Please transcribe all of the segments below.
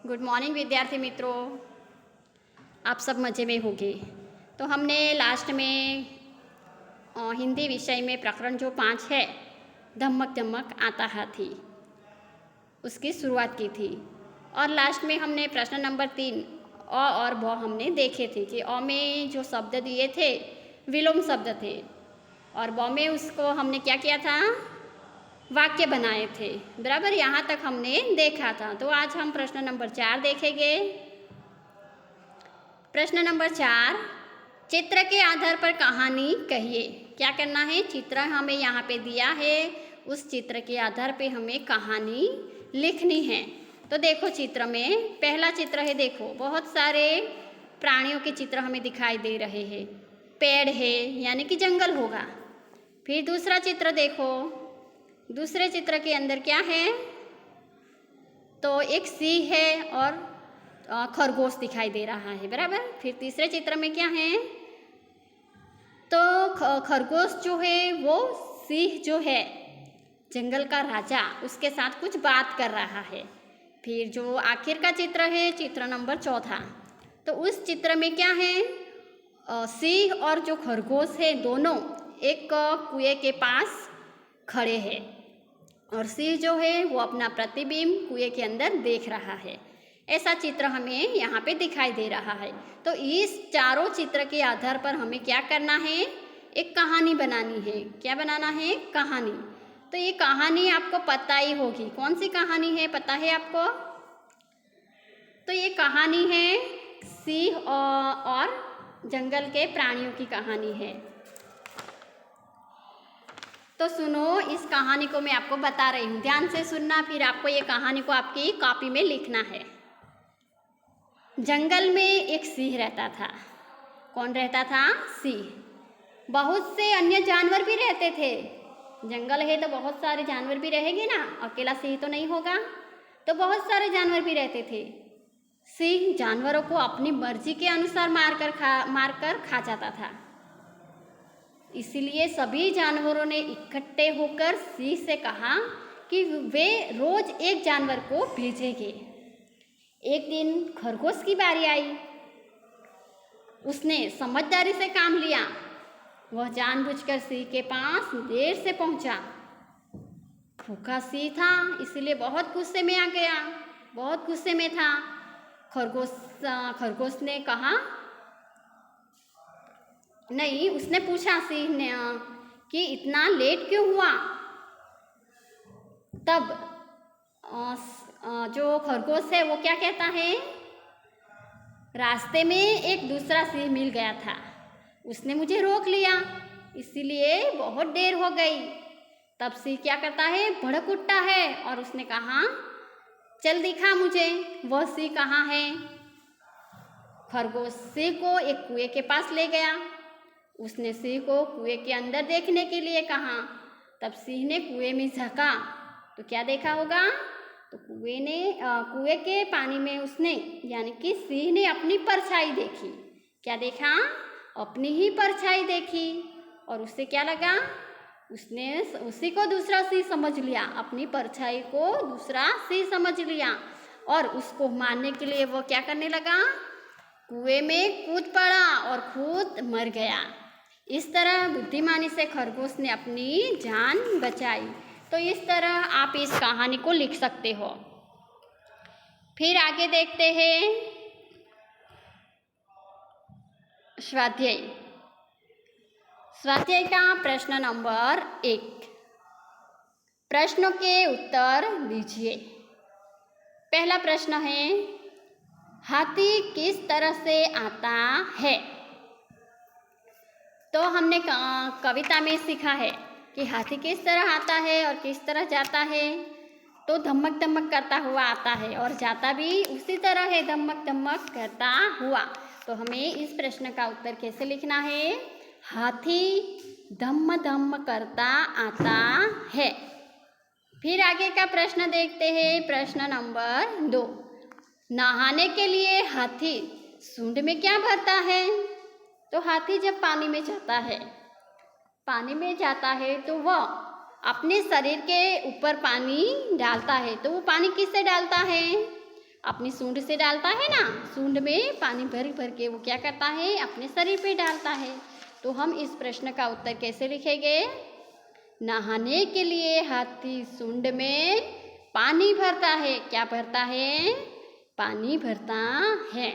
Good morning विद्यार्थी मित्रों, आप सब मज़े में होंगे। तो हमने लास्ट में हिंदी विषय में प्रकरण जो 5 है, धमक धमक आता हाथी, उसकी शुरुआत की थी। और लास्ट में हमने प्रश्न नंबर 3 अ और ब हमने देखे थे कि अ में जो शब्द दिए थे विलोम शब्द थे और ब में उसको हमने क्या किया था, वाक्य बनाए थे। बराबर, यहाँ तक हमने देखा था। तो आज हम प्रश्न नंबर 4 देखेंगे। प्रश्न नंबर 4, चित्र के आधार पर कहानी कहिए। क्या करना है, चित्र हमें यहाँ पे दिया है, उस चित्र के आधार पे हमें कहानी लिखनी है। तो देखो, चित्र में पहला चित्र है, देखो बहुत सारे प्राणियों के चित्र हमें दिखाई दे रहे हैं। पेड़ है यानी कि जंगल होगा। फिर दूसरा चित्र देखो, दूसरे चित्र के अंदर क्या है, तो एक सिंह है और खरगोश दिखाई दे रहा है। बराबर। फिर तीसरे चित्र में क्या है, तो खरगोश जो है वो सिंह जो है जंगल का राजा, उसके साथ कुछ बात कर रहा है। फिर जो आखिर का चित्र है, चित्र नंबर 4, तो उस चित्र में क्या है, सिंह और जो खरगोश है दोनों एक कुएं के पास खड़े हैं और सिंह जो है वो अपना प्रतिबिंब कुएं के अंदर देख रहा है। ऐसा चित्र हमें यहाँ पे दिखाई दे रहा है। तो इस चारों चित्र के आधार पर हमें क्या करना है, एक कहानी बनानी है। क्या बनाना है, कहानी। तो ये कहानी आपको पता ही होगी, कौन सी कहानी है, पता है आपको? तो ये कहानी है सिंह और जंगल के प्राणियों की कहानी है। तो सुनो, इस कहानी को मैं आपको बता रही हूँ, ध्यान से सुनना। फिर आपको ये कहानी को आपकी कॉपी में लिखना है। जंगल में एक सिंह रहता था। कौन रहता था? सिंह। बहुत से अन्य जानवर भी रहते थे। जंगल है तो बहुत सारे जानवर भी रहेंगे ना, अकेला सिंह तो नहीं होगा। तो बहुत सारे जानवर भी रहते थे। सिंह जानवरों को अपनी मर्जी के अनुसार मारकर खा जाता था। इसीलिए सभी जानवरों ने इकट्ठे होकर सिंह से कहा कि वे रोज एक जानवर को भेजेंगे। एक दिन खरगोश की बारी आई। उसने समझदारी से काम लिया। वह जानबूझकर सिंह के पास देर से पहुंचा। भूखा सिंह था, इसलिए बहुत गुस्से में आ गया, बहुत गुस्से में था। खरगोश ने कहा, नहीं, उसने पूछा सिंह ने कि इतना लेट क्यों हुआ। तब जो खरगोश है वो क्या कहता है, रास्ते में एक दूसरा सिंह मिल गया था, उसने मुझे रोक लिया, इसीलिए बहुत देर हो गई। तब सिंह क्या करता है, भड़क उठता है और उसने कहा, चल दिखा मुझे वह सिंह कहाँ है। खरगोश सिंह को एक कुएं के पास ले गया। उसने सिंह को कुएं के अंदर देखने के लिए कहा। तब सिंह ने कुएं में झांका तो क्या देखा होगा, तो कुएं के पानी में उसने यानी कि सिंह ने अपनी परछाई देखी। क्या देखा, अपनी ही परछाई देखी। और उससे क्या लगा, उसने उसी को दूसरा सिंह समझ लिया, अपनी परछाई को दूसरा सिंह समझ लिया और उसको मारने के लिए वो क्या करने लगा, कुएं में कूद पड़ा और खुद मर गया। इस तरह बुद्धिमानी से खरगोश ने अपनी जान बचाई। तो इस तरह आप इस कहानी को लिख सकते हो। फिर आगे देखते हैं स्वाध्याय। स्वाध्याय का प्रश्न नंबर 1, प्रश्नों के उत्तर दीजिए। पहला प्रश्न है, हाथी किस तरह से आता है। तो हमने कविता में सीखा है कि हाथी किस तरह आता है और किस तरह जाता है। तो धमक धमक करता हुआ आता है और जाता भी उसी तरह है, धमक धमक करता हुआ। तो हमें इस प्रश्न का उत्तर कैसे लिखना है, हाथी धम धम करता आता है। फिर आगे का प्रश्न देखते हैं, प्रश्न नंबर 2, नहाने के लिए हाथी सूंड में क्या भरता है। तो हाथी जब पानी में जाता है तो वह अपने शरीर के ऊपर पानी डालता है। तो वो पानी किससे डालता है, अपनी सूंड से डालता है ना, सूंड में पानी भर भर के वो क्या करता है, अपने शरीर पे डालता है। तो हम इस प्रश्न का उत्तर कैसे लिखेंगे? नहाने के लिए हाथी सूंड में पानी भरता है। क्या भरता है? पानी भरता है।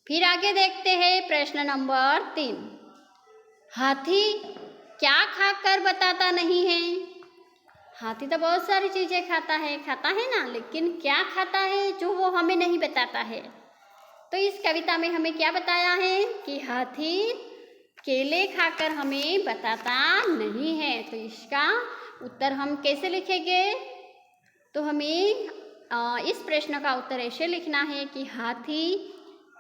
फिर आगे देखते हैं प्रश्न नंबर 3। हाथी क्या खाकर बताता नहीं है? हाथी तो बहुत सारी चीज़ें खाता है ना, लेकिन क्या खाता है जो वो हमें नहीं बताता है। तो इस कविता में हमें क्या बताया है कि हाथी केले खाकर हमें बताता नहीं है। तो इसका उत्तर हम कैसे लिखेंगे? तो हमें इस प्रश्न का उत्तर ऐसे लिखना है कि हाथी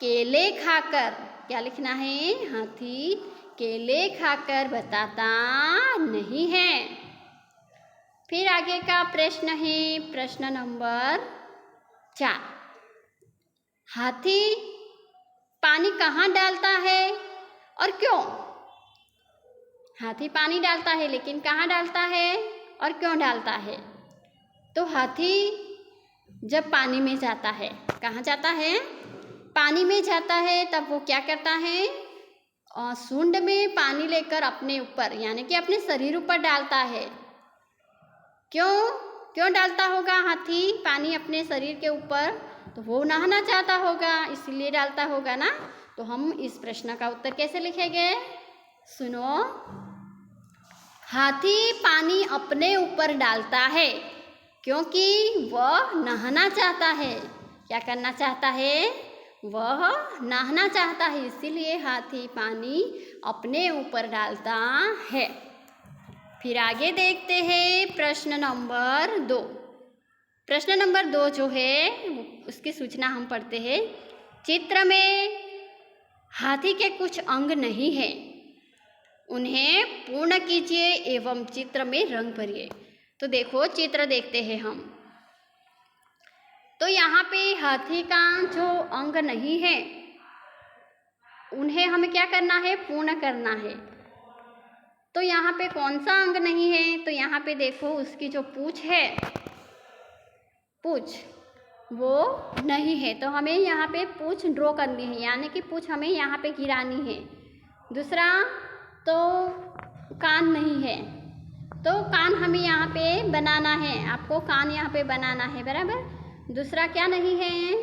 केले खाकर, क्या लिखना है? हाथी केले खाकर बताता नहीं है। फिर आगे का प्रश्न है प्रश्न नंबर 4। हाथी पानी कहाँ डालता है और क्यों? हाथी पानी डालता है, लेकिन कहाँ डालता है और क्यों डालता है? तो हाथी जब पानी में जाता है, कहाँ जाता है? पानी में जाता है, तब वो क्या करता है? सूंड में पानी लेकर अपने ऊपर, यानी कि अपने शरीर ऊपर डालता है। क्यों डालता होगा हाथी पानी अपने शरीर के ऊपर? तो वो नहाना चाहता होगा, इसलिए डालता होगा ना। तो हम इस प्रश्न का उत्तर कैसे लिखेंगे? सुनो, हाथी पानी अपने ऊपर डालता है क्योंकि वह नहाना चाहता है। क्या करना चाहता है? वह नहाना चाहता है, इसीलिए हाथी पानी अपने ऊपर डालता है। फिर आगे देखते हैं प्रश्न नंबर 2। प्रश्न नंबर 2 जो है उसकी सूचना हम पढ़ते हैं। चित्र में हाथी के कुछ अंग नहीं हैं, उन्हें पूर्ण कीजिए एवं चित्र में रंग भरिए। तो देखो, चित्र देखते हैं हम। तो यहाँ पे हाथी का जो अंग नहीं है उन्हें हमें क्या करना है? पूर्ण करना है। तो यहाँ पे कौन सा अंग नहीं है? तो यहाँ पे देखो, उसकी जो पूँछ है, पूँछ वो नहीं है। तो हमें यहाँ पे पूँछ ड्रॉ करनी है, यानी कि पूँछ हमें यहाँ पे गिरानी है। दूसरा, तो कान नहीं है, तो कान हमें यहाँ पे बनाना है। आपको कान यहाँ पे बनाना है, बराबर। दूसरा क्या नहीं है?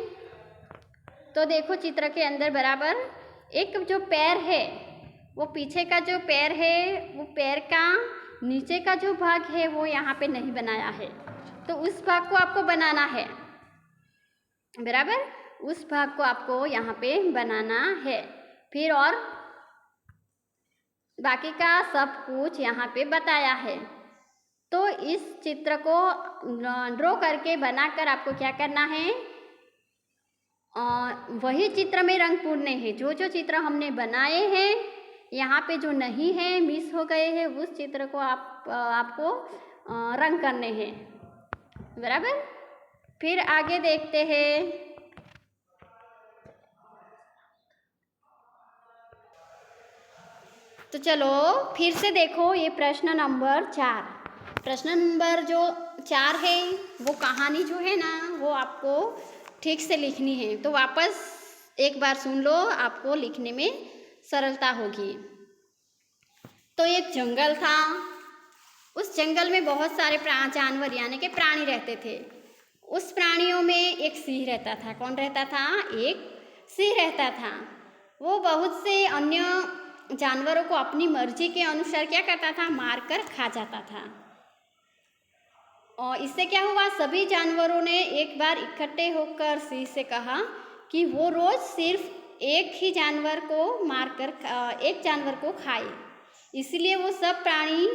तो देखो चित्र के अंदर बराबर एक जो पैर है, वो पीछे का जो पैर है, वो पैर का नीचे का जो भाग है वो यहाँ पे नहीं बनाया है। तो उस भाग को आपको बनाना है, बराबर। उस भाग को आपको यहाँ पे बनाना है। फिर और बाकी का सब कुछ यहाँ पे बताया है। तो इस चित्र को ड्रॉ करके बनाकर आपको क्या करना है? वही चित्र में रंग पूरने हैं। जो जो चित्र हमने बनाए हैं, यहाँ पे जो नहीं है, मिस हो गए हैं, उस चित्र को आपको रंग करने हैं, बराबर। फिर आगे देखते हैं। तो चलो फिर से देखो ये प्रश्न नंबर 4। प्रश्न नंबर जो 4 है वो कहानी जो है ना, वो आपको ठीक से लिखनी है। तो वापस एक बार सुन लो, आपको लिखने में सरलता होगी। तो एक जंगल था, उस जंगल में बहुत सारे जानवर यानी कि प्राणी रहते थे। उस प्राणियों में एक सिंह रहता था। कौन रहता था? एक सिंह रहता था। वो बहुत से अन्य जानवरों को अपनी मर्जी के अनुसार क्या करता था? मारकर खा जाता था। और इससे क्या हुआ? सभी जानवरों ने एक बार इकट्ठे होकर सिंह से कहा कि वो रोज सिर्फ एक ही जानवर को मारकर एक जानवर को खाए। इसलिए वो सब प्राणी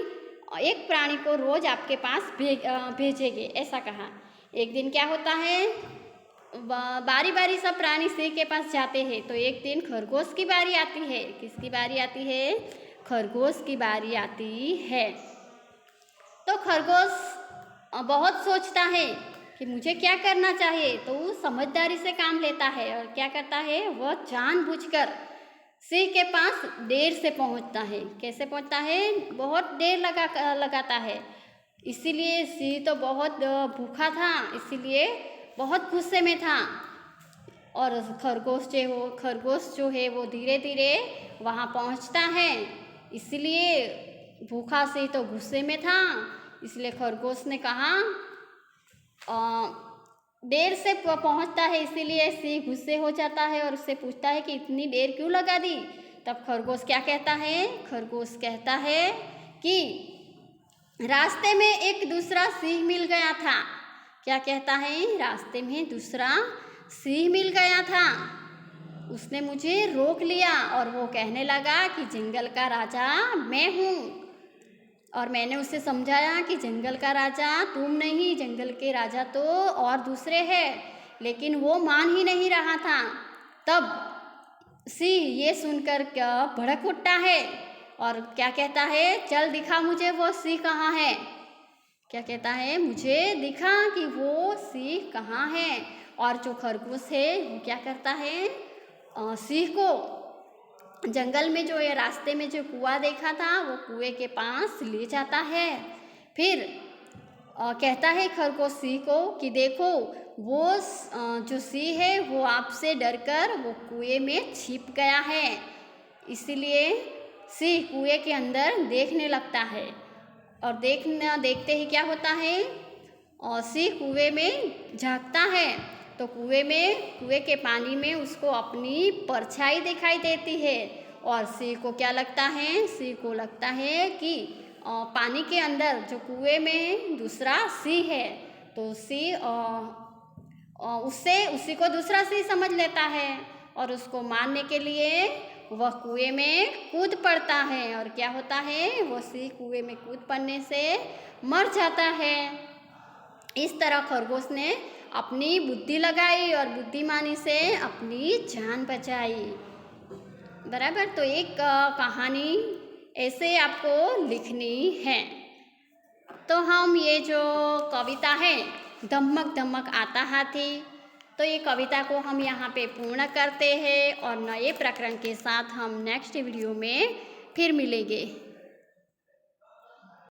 एक प्राणी को रोज आपके पास भेजेंगे, ऐसा कहा। एक दिन क्या होता है? बारी बारी सब प्राणी सिंह के पास जाते हैं। तो एक दिन खरगोश की बारी आती है। किसकी बारी आती है? खरगोश की बारी आती है। तो खरगोश बहुत सोचता है कि मुझे क्या करना चाहिए। तो वो समझदारी से काम लेता है और क्या करता है? वह जानबूझकर सिंह के पास देर से पहुंचता है। कैसे पहुंचता है? बहुत देर लगाता है। इसीलिए सिंह तो बहुत भूखा था, इसीलिए बहुत गुस्से में था। और खरगोश जो है वो धीरे धीरे वहाँ पहुँचता है। इसलिए भूखा सिंह तो गुस्से में था, इसलिए खरगोश ने कहा देर से पहुँचता है, इसीलिए सिंह गुस्से हो जाता है और उससे पूछता है कि इतनी देर क्यों लगा दी। तब खरगोश क्या कहता है? खरगोश कहता है कि रास्ते में एक दूसरा सिंह मिल गया था। क्या कहता है? रास्ते में दूसरा सिंह मिल गया था, उसने मुझे रोक लिया और वो कहने लगा कि जंगल का राजा मैं हूँ। और मैंने उसे समझाया कि जंगल का राजा तुम नहीं, जंगल के राजा तो और दूसरे हैं, लेकिन वो मान ही नहीं रहा था। तब सिंह ये सुनकर क्या भड़क उठता है और क्या कहता है? चल दिखा मुझे वो सिंह कहाँ है। क्या कहता है? मुझे दिखा कि वो सिंह कहाँ है। और जो खरगोश है वो क्या करता है? सिंह को जंगल में जो ये रास्ते में जो कुआं देखा था वो कुएं के पास ले जाता है। फिर कहता है खरगोश सिंह को कि देखो वो जो सिंह है वो आपसे डरकर वो कुएं में छिप गया है। इसीलिए सिंह कुएं के अंदर देखने लगता है और देखते ही क्या होता है? सिंह कुएं में झांकता है तो कुएं के पानी में उसको अपनी परछाई दिखाई देती है। और सिंह को क्या लगता है? सिंह को लगता है कि पानी के अंदर जो कुएं में दूसरा सिंह है, तो सिंह उसी को दूसरा सिंह समझ लेता है और उसको मारने के लिए वह कुएं में कूद पड़ता है। और क्या होता है? वो सिंह कुएं में कूद पड़ने से मर जाता है। इस तरह खरगोश ने अपनी बुद्धि लगाई और बुद्धिमानी से अपनी जान बचाई। बराबर। तो एक कहानी ऐसे आपको लिखनी है। तो हम ये जो कविता है धमक धमक आता हाथी, तो ये कविता को हम यहाँ पे पूर्ण करते हैं और नए प्रकरण के साथ हम नेक्स्ट वीडियो में फिर मिलेंगे।